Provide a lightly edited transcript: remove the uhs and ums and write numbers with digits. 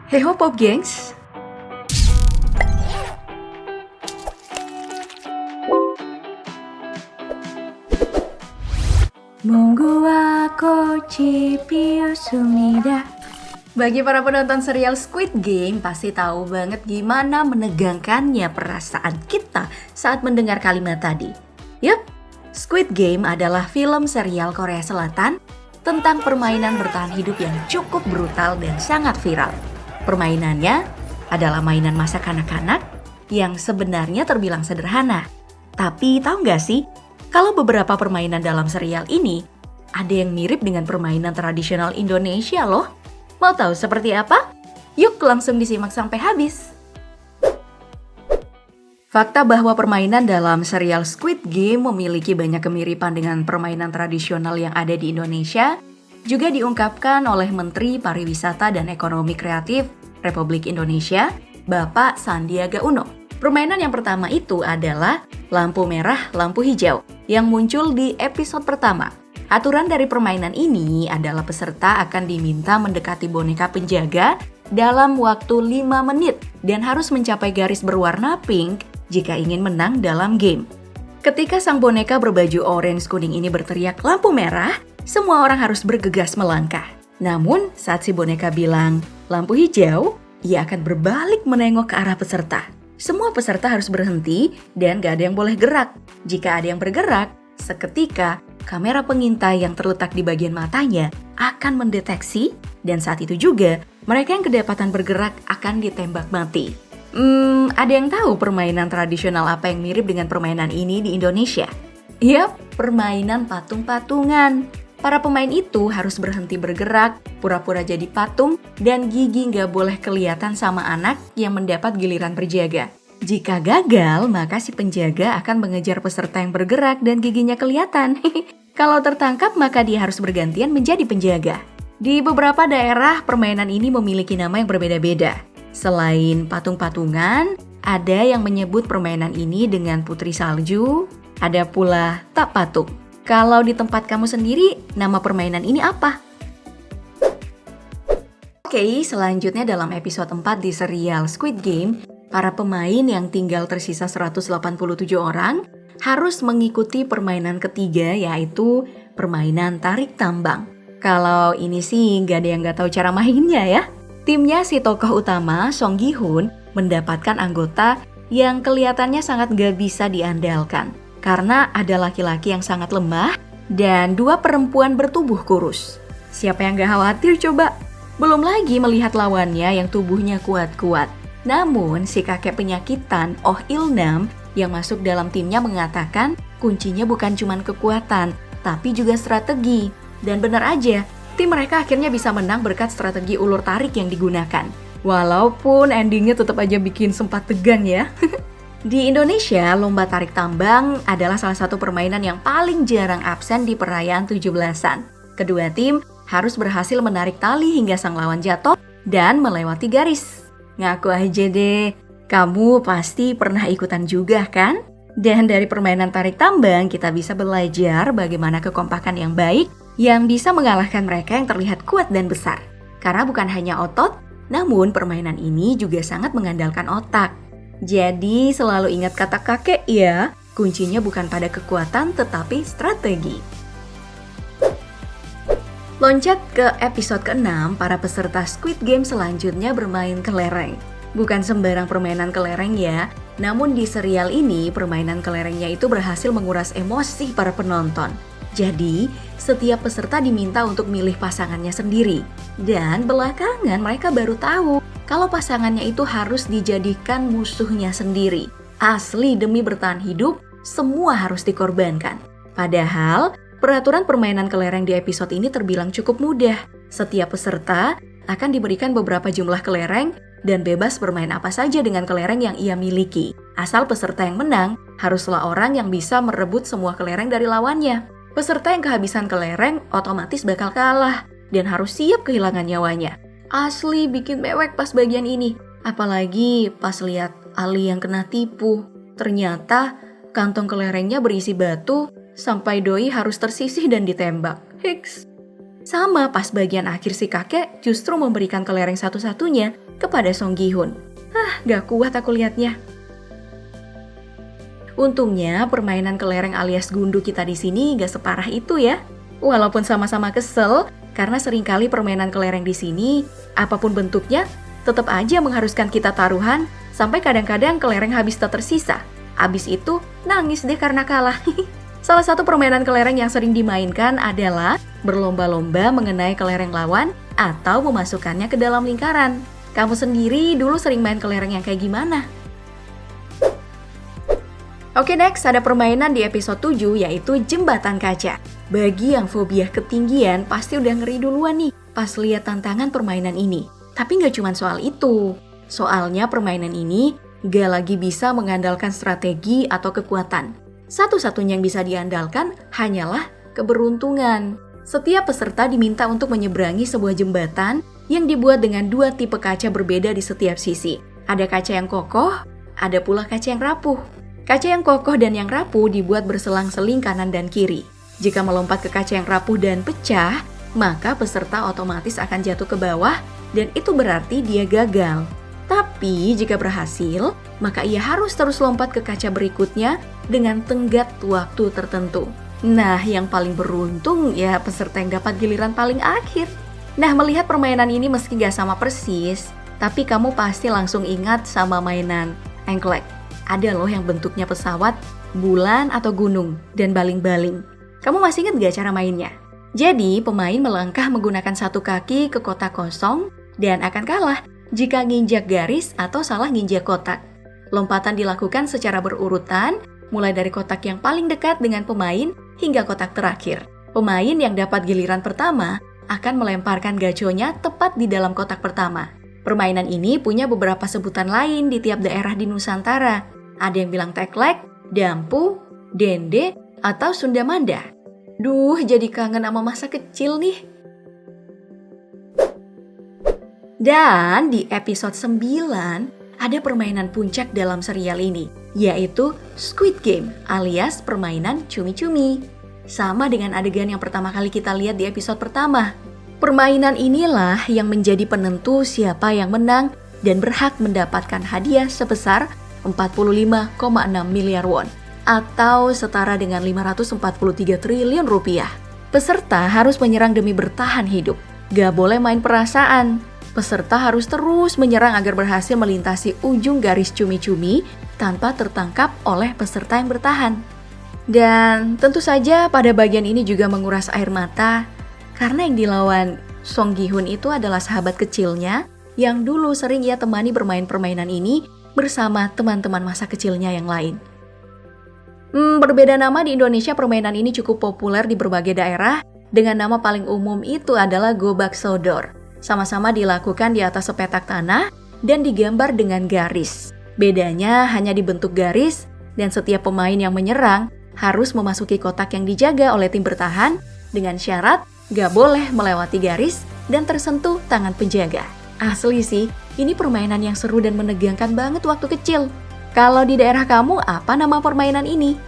Hey ho Pop Gengs. Monggo wa chipio sumida. Bagi para penonton serial Squid Game pasti tahu banget gimana menegangkannya perasaan kita saat mendengar kalimat tadi. Yup, Squid Game adalah film serial Korea Selatan tentang permainan bertahan hidup yang cukup brutal dan sangat viral. Permainannya adalah mainan masa kanak-kanak yang sebenarnya terbilang sederhana. Tapi tahu nggak sih, kalau beberapa permainan dalam serial ini ada yang mirip dengan permainan tradisional Indonesia loh. Mau tahu seperti apa? Yuk langsung disimak sampai habis. Fakta bahwa permainan dalam serial Squid Game memiliki banyak kemiripan dengan permainan tradisional yang ada di Indonesia juga diungkapkan oleh Menteri Pariwisata dan Ekonomi Kreatif Republik Indonesia, Bapak Sandiaga Uno. Permainan yang pertama itu adalah lampu merah, lampu hijau yang muncul di episode pertama. Aturan dari permainan ini adalah peserta akan diminta mendekati boneka penjaga dalam waktu 5 menit dan harus mencapai garis berwarna pink jika ingin menang dalam game. Ketika sang boneka berbaju orange kuning ini berteriak lampu merah, semua orang harus bergegas melangkah. Namun saat si boneka bilang lampu hijau, ia akan berbalik menengok ke arah peserta. Semua peserta harus berhenti dan gak ada yang boleh gerak. Jika ada yang bergerak, seketika kamera pengintai yang terletak di bagian matanya akan mendeteksi dan saat itu juga mereka yang kedapatan bergerak akan ditembak mati. Ada yang tahu permainan tradisional apa yang mirip dengan permainan ini di Indonesia? Yap, permainan patung-patungan. Para pemain itu harus berhenti bergerak, pura-pura jadi patung, dan gigi nggak boleh kelihatan sama anak yang mendapat giliran berjaga. Jika gagal, maka si penjaga akan mengejar peserta yang bergerak dan giginya kelihatan. Kalau tertangkap, maka dia harus bergantian menjadi penjaga. Di beberapa daerah, permainan ini memiliki nama yang berbeda-beda. Selain patung-patungan, ada yang menyebut permainan ini dengan putri salju, ada pula tak patung. Kalau di tempat kamu sendiri, nama permainan ini apa? Oke, selanjutnya dalam episode 4 di serial Squid Game, para pemain yang tinggal tersisa 187 orang harus mengikuti permainan ketiga, yaitu permainan tarik tambang. Kalau ini sih nggak ada yang nggak tahu cara mainnya ya. Timnya si tokoh utama, Song Gi-hun, mendapatkan anggota yang kelihatannya sangat nggak bisa diandalkan. Karena ada laki-laki yang sangat lemah dan 2 perempuan bertubuh kurus. Siapa yang nggak khawatir coba? Belum lagi melihat lawannya yang tubuhnya kuat-kuat. Namun si kakek penyakitan Oh Il-nam yang masuk dalam timnya mengatakan kuncinya bukan cuma kekuatan, tapi juga strategi. Dan benar aja, tim mereka akhirnya bisa menang berkat strategi ulur tarik yang digunakan. Walaupun endingnya tetap aja bikin sempat tegang ya. Di Indonesia, lomba tarik tambang adalah salah satu permainan yang paling jarang absen di perayaan 17-an. Kedua tim harus berhasil menarik tali hingga sang lawan jatuh dan melewati garis. Ngaku aja deh, kamu pasti pernah ikutan juga kan? Dan dari permainan tarik tambang kita bisa belajar bagaimana kekompakan yang baik yang bisa mengalahkan mereka yang terlihat kuat dan besar. Karena bukan hanya otot, namun permainan ini juga sangat mengandalkan otak. Jadi selalu ingat kata kakek ya, kuncinya bukan pada kekuatan tetapi strategi. Loncat ke episode ke-6, para peserta Squid Game selanjutnya bermain kelereng. Bukan sembarang permainan kelereng ya, namun di serial ini permainan kelerengnya itu berhasil menguras emosi para penonton. Jadi, setiap peserta diminta untuk milih pasangannya sendiri. Dan belakangan mereka baru tahu kalau pasangannya itu harus dijadikan musuhnya sendiri. Asli demi bertahan hidup, semua harus dikorbankan. Padahal, peraturan permainan kelereng di episode ini terbilang cukup mudah. Setiap peserta akan diberikan beberapa jumlah kelereng dan bebas bermain apa saja dengan kelereng yang ia miliki. Asal peserta yang menang haruslah orang yang bisa merebut semua kelereng dari lawannya. Peserta yang kehabisan kelereng otomatis bakal kalah dan harus siap kehilangan nyawanya. Asli bikin mewek pas bagian ini. Apalagi pas lihat Ali yang kena tipu. Ternyata kantong kelerengnya berisi batu sampai doi harus tersisih dan ditembak. Hiks. Sama pas bagian akhir si kakek justru memberikan kelereng satu-satunya kepada Song Gi-hun. Gak kuat aku lihatnya. Untungnya permainan kelereng alias gundu kita di sini gak separah itu ya. Walaupun sama-sama kesel, karena seringkali permainan kelereng di sini, apapun bentuknya, tetap aja mengharuskan kita taruhan, sampai kadang-kadang kelereng habis tak tersisa. Abis itu, nangis deh karena kalah. Salah satu permainan kelereng yang sering dimainkan adalah berlomba-lomba mengenai kelereng lawan atau memasukkannya ke dalam lingkaran. Kamu sendiri dulu sering main kelereng yang kayak gimana? Oke, next ada permainan di episode 7 yaitu jembatan kaca. Bagi yang fobia ketinggian pasti udah ngeri duluan nih pas lihat tantangan permainan ini. Tapi nggak cuma soal itu. Soalnya permainan ini nggak lagi bisa mengandalkan strategi atau kekuatan. Satu-satunya yang bisa diandalkan hanyalah keberuntungan. Setiap peserta diminta untuk menyeberangi sebuah jembatan yang dibuat dengan 2 tipe kaca berbeda di setiap sisi. Ada kaca yang kokoh, ada pula kaca yang rapuh. Kaca yang kokoh dan yang rapuh dibuat berselang-seling kanan dan kiri. Jika melompat ke kaca yang rapuh dan pecah, maka peserta otomatis akan jatuh ke bawah dan itu berarti dia gagal. Tapi jika berhasil, maka ia harus terus lompat ke kaca berikutnya dengan tenggat waktu tertentu. Nah, yang paling beruntung ya peserta yang dapat giliran paling akhir. Nah, melihat permainan ini meski gak sama persis, tapi kamu pasti langsung ingat sama mainan engklek. Ada loh yang bentuknya pesawat, bulan atau gunung, dan baling-baling. Kamu masih ingat gak cara mainnya? Jadi, pemain melangkah menggunakan satu kaki ke kotak kosong dan akan kalah jika nginjak garis atau salah nginjak kotak. Lompatan dilakukan secara berurutan, mulai dari kotak yang paling dekat dengan pemain hingga kotak terakhir. Pemain yang dapat giliran pertama akan melemparkan gaconya tepat di dalam kotak pertama. Permainan ini punya beberapa sebutan lain di tiap daerah di Nusantara. Ada yang bilang teklek, dampu, dende, atau sundamanda. Duh, jadi kangen sama masa kecil nih. Dan di episode 9 ada permainan puncak dalam serial ini, yaitu Squid Game alias permainan cumi-cumi. Sama dengan adegan yang pertama kali kita lihat di episode pertama. Permainan inilah yang menjadi penentu siapa yang menang dan berhak mendapatkan hadiah sebesar 45,6 miliar won atau setara dengan 543 triliun rupiah. Peserta harus menyerang demi bertahan hidup. Gak boleh main perasaan. Peserta harus terus menyerang agar berhasil melintasi ujung garis cumi-cumi tanpa tertangkap oleh peserta yang bertahan. Dan tentu saja pada bagian ini juga menguras air mata karena yang dilawan Song Gi-hun itu adalah sahabat kecilnya yang dulu sering ia temani bermain permainan ini bersama teman-teman masa kecilnya yang lain. Berbeda nama di Indonesia, permainan ini cukup populer di berbagai daerah dengan nama paling umum itu adalah gobak sodor. Sama-sama dilakukan di atas sepetak tanah dan digambar dengan garis. Bedanya hanya di bentuk garis dan setiap pemain yang menyerang harus memasuki kotak yang dijaga oleh tim bertahan dengan syarat gak boleh melewati garis dan tersentuh tangan penjaga. Asli sih, ini permainan yang seru dan menegangkan banget waktu kecil. Kalau di daerah kamu, apa nama permainan ini?